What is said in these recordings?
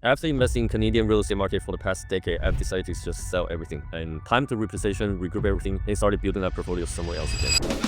After investing in Canadian real estate market for the past decade, I've decided to just sell everything and time to reposition, regroup everything, and started building that portfolio somewhere else again.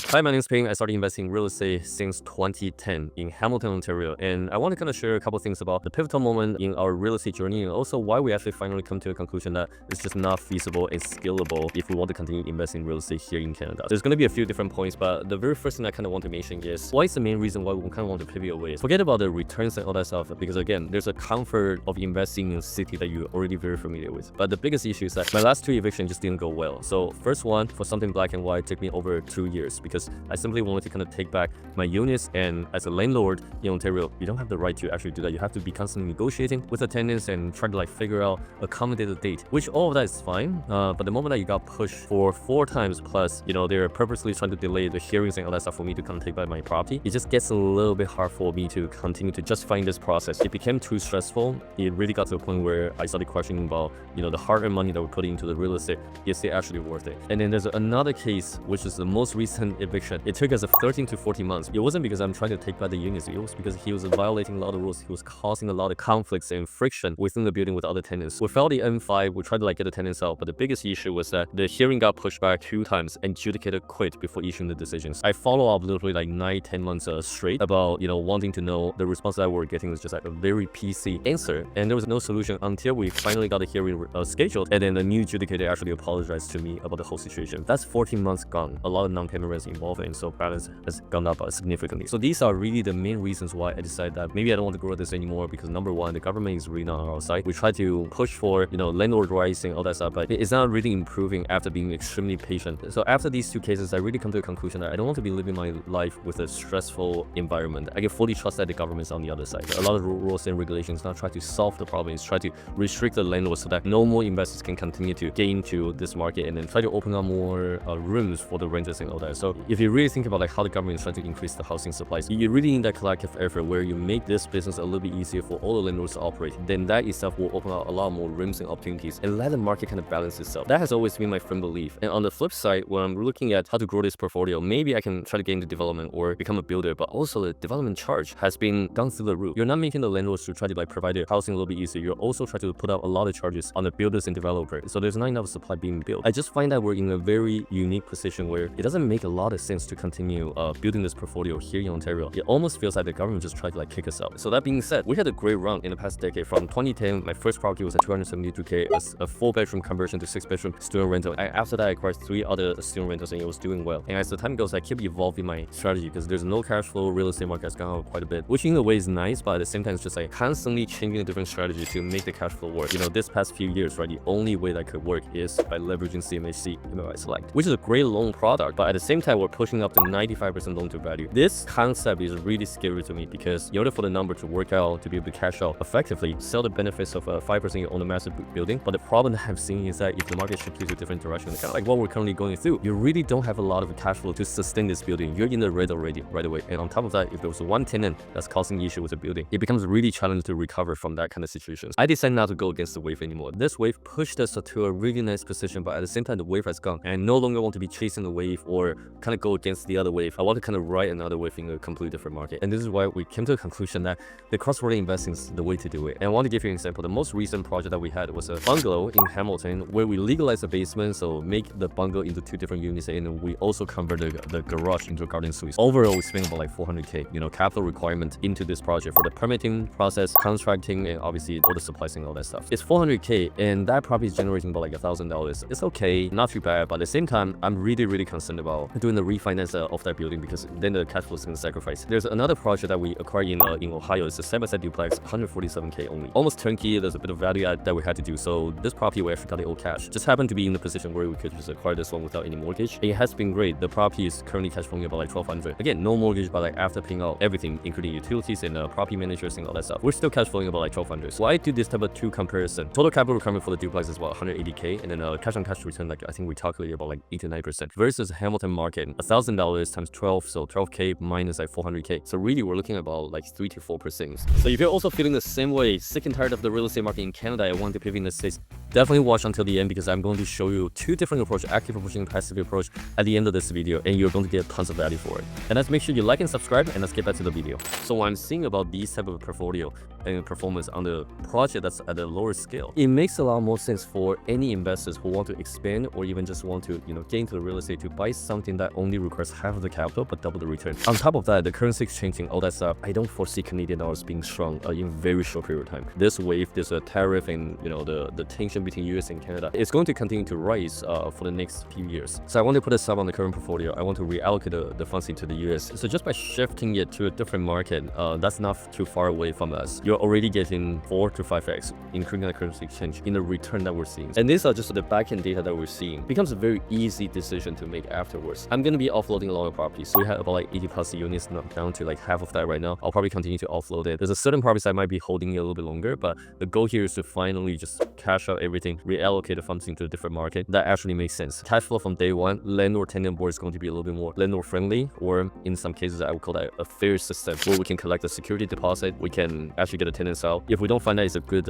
Hi, my name is Ping. I started investing in real estate since 2010 in Hamilton, Ontario. And I want to kind of share a couple things about the pivotal moment in our real estate journey and also why we actually finally come to a conclusion that it's just not feasible and scalable if we want to continue investing in real estate here in Canada. There's going to be a few different points, but the very first thing I kind of want to mention is why is the main reason why we kind of want to pivot away. Forget about the returns and all that stuff because again, there's a comfort of investing in a city that you're already very familiar with. But the biggest issue is that my last two evictions just didn't go well. So first one, for something black and white, took me over 2 years because I simply wanted to kind of take back my units, and as a landlord in Ontario, you don't have the right to actually do that. You have to be constantly negotiating with the tenants and try to figure out accommodate the date, which all of that is fine. But the moment that you got pushed for 4 times plus, they're purposely trying to delay the hearings and all that stuff for me to come take back my property. It just gets a little bit hard for me to continue to justifying this process. It became too stressful. It really got to a point where I started questioning about, the hard-earned money that we're putting into the real estate. Is it actually worth it? And then there's another case, which is the most recent eviction. It took us 13 to 14 months. It wasn't because I'm trying to take back the units. It was because he was violating a lot of rules. He was causing a lot of conflicts and friction within the building with other tenants. We filed the M5. We tried to get the tenants out, but the biggest issue was that the hearing got pushed back 2 times and adjudicator quit before issuing the decisions. I follow up literally 9-10 months straight about wanting to know. The response that we're getting was just a very PC answer, and there was no solution until we finally got the hearing scheduled, and then the new adjudicator actually apologized to me about the whole situation. That's 14 months gone. A lot of non-payment rents involved, and so balance has gone up significantly. So these are really the main reasons why I decided that maybe I don't want to grow this anymore, because number one, the government is really not on our side. We try to push for landlord rights and all that stuff, but it's not really improving after being extremely patient. So after these 2 cases, I really come to the conclusion that I don't want to be living my life with a stressful environment. I can fully trust that the government is on the other side. A lot of rules and regulations not try to solve the problem, it's try to restrict the landlords so that no more investors can continue to get into this market, and then try to open up more rooms for the renters and all that. So if you really think about how the government is trying to increase the housing supplies, you really need that collective effort where you make this business a little bit easier for all the landlords to operate. Then that itself will open up a lot more rooms and opportunities and let the market kind of balance itself. That has always been my firm belief. And on the flip side, when I'm looking at how to grow this portfolio, maybe I can try to get into development or become a builder, but also the development charge has been gone through the roof. You're not making the landlords to try to provide their housing a little bit easier. You're also trying to put out a lot of charges on the builders and developers. So there's not enough supply being built. I just find that we're in a very unique position where it doesn't make a lot of sense to continue building this portfolio here in Ontario. It almost feels like the government just tried to kick us out. So that being said, we had a great run in the past decade. From 2010, my first property was at 272K as a 4-bedroom conversion to 6-bedroom student rental. After that, I acquired 3 other student rentals and it was doing well. And as the time goes, I keep evolving my strategy because there's no cash flow. Real estate market has gone up quite a bit, which in a way is nice, but at the same time, it's just constantly changing a different strategy to make the cash flow work. This past few years, right, the only way that could work is by leveraging CMHC MLI Select, which is a great loan product, but at the same time, we're pushing up to 95% loan to value. This concept is really scary to me because in order for the number to work out, to be able to cash out effectively, sell the benefits of 5% you own a massive building. But the problem that I'm seeing is that if the market shifts to a different direction, kind of like what we're currently going through, you really don't have a lot of cash flow to sustain this building. You're in the red already right away. And on top of that, if there was one tenant that's causing issue with the building, it becomes really challenging to recover from that kind of situation. I decided not to go against the wave anymore. This wave pushed us to a really nice position, but at the same time, the wave has gone. And I no longer want to be chasing the wave or kind of go against the other wave. I want to kind of ride another wave in a completely different market. And this is why we came to the conclusion that the cross-border investing is the way to do it. And I want to give you an example. The most recent project that we had was a bungalow in Hamilton where we legalized the basement, so make the bungalow into 2 different units, and we also converted the garage into a garden suite. Overall, we spent about 400K, capital requirement into this project for the permitting process, contracting, and obviously all the supplies and all that stuff. It's 400K, and that property is generating about $1,000. It's okay, not too bad, but at the same time, I'm really concerned about doing the refinance of that building because then the cash flow is going to sacrifice. There's another project that we acquired in Ohio. It's a side-by-side duplex, 147K only. Almost turnkey. There's a bit of value add that we had to do. So this property we actually got it all cash. Just happened to be in the position where we could just acquire this one without any mortgage. It has been great. The property is currently cash flowing about $1,200. Again, no mortgage, but after paying out everything, including utilities and property managers and all that stuff, we're still cash flowing about $1,200. So I do this type of 2 comparison. Total capital requirement for the duplex is about 180K, and then cash on cash return, I think we calculated about 8 to 9% versus Hamilton market, $1,000 times 12, so 12K minus 400K. So really, we're looking at about 3 to 4%. So if you're also feeling the same way, sick and tired of the real estate market in Canada, I want to pivot in the States. definitely watch until the end because I'm going to show you two different approaches, active approach and passive approach, at the end of this video, and you're going to get tons of value for it. And let's make sure you like and subscribe, and let's get back to the video. So when I'm seeing about these type of portfolio and performance on the project that's at a lower scale, it makes a lot more sense for any investors who want to expand or even just want to, get into the real estate to buy something that only requires half of the capital but double the return. On top of that, the currency exchanging, all that stuff, I don't foresee Canadian dollars being strong in a very short period of time. This wave, there's a tariff and the tension between US and Canada, it's going to continue to rise for the next few years. So I want to put a sum on the current portfolio. I want to reallocate the funds into the US. So just by shifting it to a different market, that's not too far away from us. You're already getting 4 to 5x, including the currency exchange, in the return that we're seeing. And these are just the back-end data that we're seeing. It becomes a very easy decision to make afterwards. I'm going to be offloading a lot of properties. So we have about 80 plus units, not down to half of that right now. I'll probably continue to offload it. There's a certain properties I might be holding a little bit longer, but the goal here is to finally just cash out everything, reallocate the funds into a different market. That actually makes sense. Cash flow from day one, landlord-tenant board is going to be a little bit more landlord-friendly, or in some cases, I would call that a fair system where we can collect a security deposit. We can actually get the tenants out. If we don't find that it's a good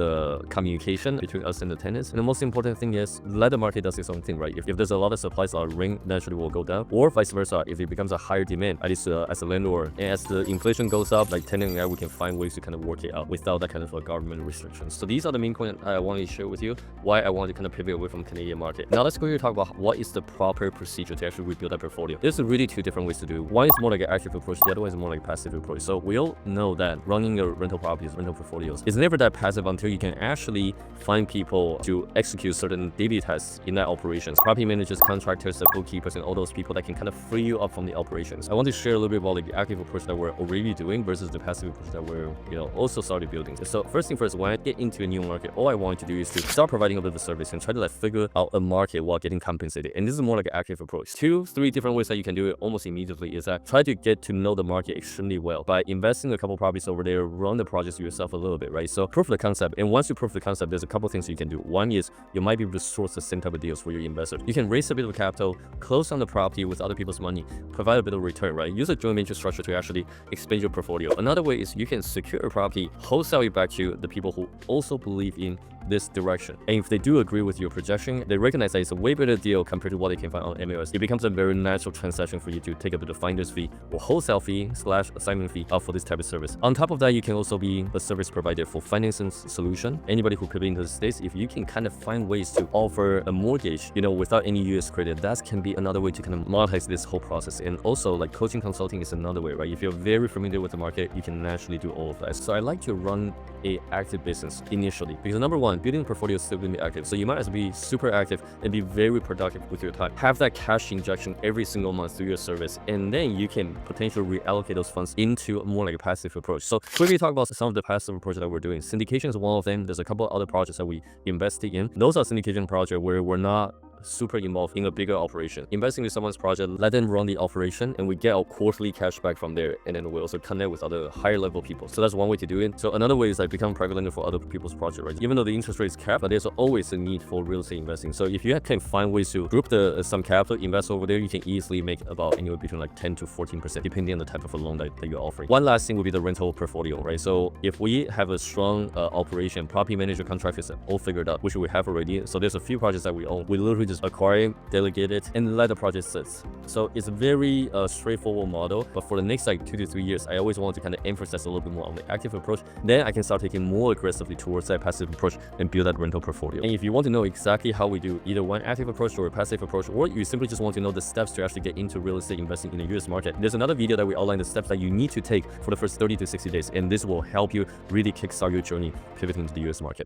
communication between us and the tenants. And the most important thing is let the market does its own thing, right? If there's a lot of supplies, our rent naturally will go down, or vice versa. If it becomes a higher demand, at least as a landlord, and as the inflation goes up, tenant and I, we can find ways to kind of work it out without that kind of government restrictions. So these are the main points I wanted to share with you, why I want to kind of pivot away from the Canadian market. Now let's go here and talk about what is the proper procedure to actually rebuild that portfolio. There's really two different ways to do it. One is more like an active approach, the other one is more like a passive approach. So we all know that running your rental properties, rental portfolios, is never that passive until you can actually find people to execute certain daily tasks in that operations. Property managers, contractors, the bookkeepers, and all those people that can kind of free you up from the operations. I want to share a little bit about the active approach that we're already doing versus the passive approach that we're also started building. So first thing first, when I get into a new market, all I want to do is to start providing a bit of a service and try to figure out a market while getting compensated. And this is more like an active approach. 2, 3 different ways that you can do it almost immediately is that try to get to know the market extremely well by investing a couple properties over there, run the projects yourself a little bit, right? So prove the concept. And once you prove the concept, there's a couple things you can do. One is you might be able to source the same type of deals for your investor. You can raise a bit of capital, close on the property with other people's money, provide a bit of return, right? Use a joint venture structure to actually expand your portfolio. Another way is you can secure a property, wholesale it back to the people who also believe in this direction. And if they do agree with your projection, they recognize that it's a way better deal compared to what they can find on MLS. It becomes a very natural transaction for you to take a bit of finder's fee or wholesale fee / assignment fee for this type of service. On top of that, you can also be a service provider for financing solution. Anybody who pivot into the States, if you can kind of find ways to offer a mortgage, without any US credit, that can be another way to kind of monetize this whole process. And also coaching consulting is another way, right? If you're very familiar with the market, you can naturally do all of that. So I like to run a active business initially because number one, building a portfolio is still going to be active. So you might as well be super active and be very productive with your time. Have that cash injection every single month through your service, and then you can potentially reallocate those funds into more like a passive approach. So quickly talk about some of the passive approaches that we're doing. Syndication is one of them. There's a couple of other projects that we invested in. Those are syndication projects where we're not super involved in a bigger operation. Investing in someone's project, let them run the operation, and we get our quarterly cash back from there. And then we also connect with other higher level people. So that's one way to do it. So another way is become private lender for other people's project, right? Even though the interest rate is capped, but there's always a need for real estate investing. So if you can find ways to group some capital, invest over there, you can easily make about anywhere between 10 to 14%, depending on the type of a loan that you're offering. One last thing would be the rental portfolio, right? So if we have a strong operation, property manager, contractors all figured out, which we have already. So there's a few projects that we own. We literally just acquire, delegate it, and let the project sit. So it's a very straightforward model, but for the next 2 to 3 years, I always want to kind of emphasize a little bit more on the active approach. Then I can start taking more aggressively towards that passive approach and build that rental portfolio. And if you want to know exactly how we do either one active approach or a passive approach, or you simply just want to know the steps to actually get into real estate investing in the US market, there's another video that we outline the steps that you need to take for the first 30 to 60 days, and this will help you really kickstart your journey pivoting to the US market.